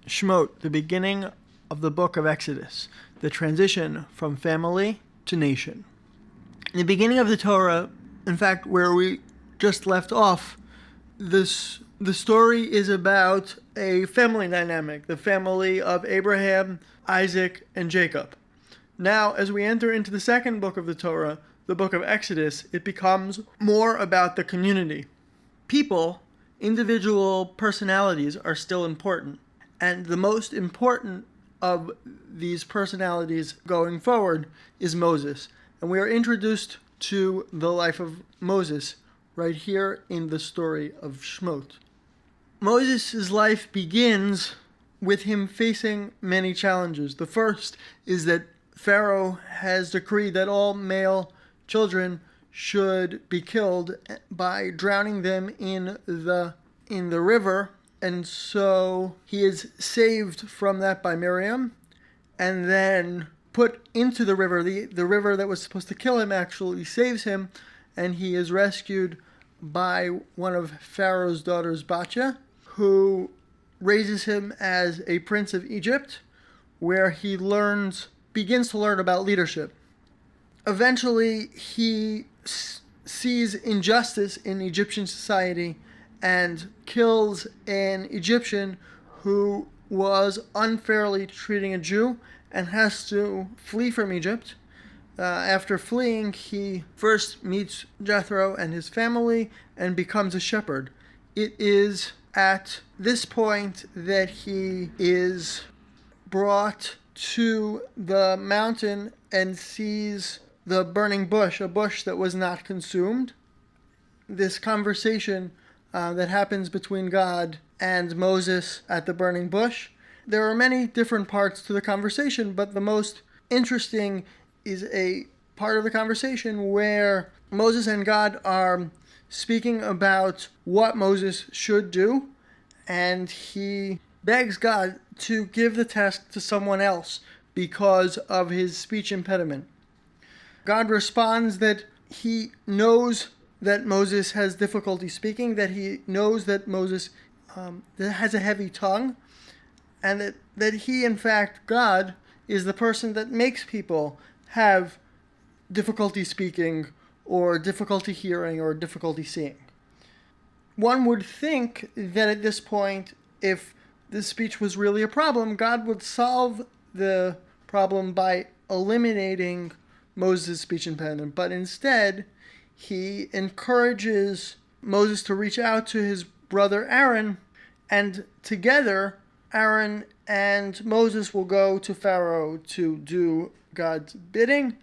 Shemot, the beginning of the book of Exodus, the transition from family to nation. In the beginning of the Torah, in fact, where we just left off, the story is about a family dynamic, the family of Abraham, Isaac, and Jacob. Now, as we enter into the second book of the Torah, the book of Exodus, it becomes more about the community. People, individual personalities are still important. And the most important of these personalities going forward is Moses. And we are introduced to the life of Moses right here in the story of Shemot. Moses' life begins with him facing many challenges. The first is that Pharaoh has decreed that all male children should be killed by drowning them in the river. And so he is saved from that by Miriam and then put into the river. The river that was supposed to kill him actually saves him, and he is rescued by one of Pharaoh's daughters, Batya, who raises him as a prince of Egypt, where he begins to learn about leadership. Eventually, he sees injustice in Egyptian society and kills an Egyptian who was unfairly treating a Jew and has to flee from Egypt. After fleeing, he first meets Jethro and his family and becomes a shepherd. It is at this point that he is brought to the mountain and sees the burning bush, a bush that was not consumed. This conversation that happens between God and Moses at the burning bush. There are many different parts to the conversation, but the most interesting is a part of the conversation where Moses and God are speaking about what Moses should do, and he begs God to give the task to someone else because of his speech impediment. God responds that he knows that Moses has difficulty speaking, that he knows that Moses has a heavy tongue, and that he, in fact, God, is the person that makes people have difficulty speaking or difficulty hearing or difficulty seeing. One would think that at this point, if this speech was really a problem, God would solve the problem by eliminating Moses' speech impediment, but instead, he encourages Moses to reach out to his brother Aaron, and together Aaron and Moses will go to Pharaoh to do God's bidding.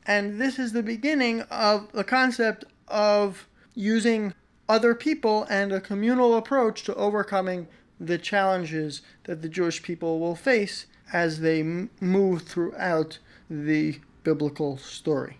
And this is the beginning of the concept of using other people and a communal approach to overcoming the challenges that the Jewish people will face as they move throughout the biblical story.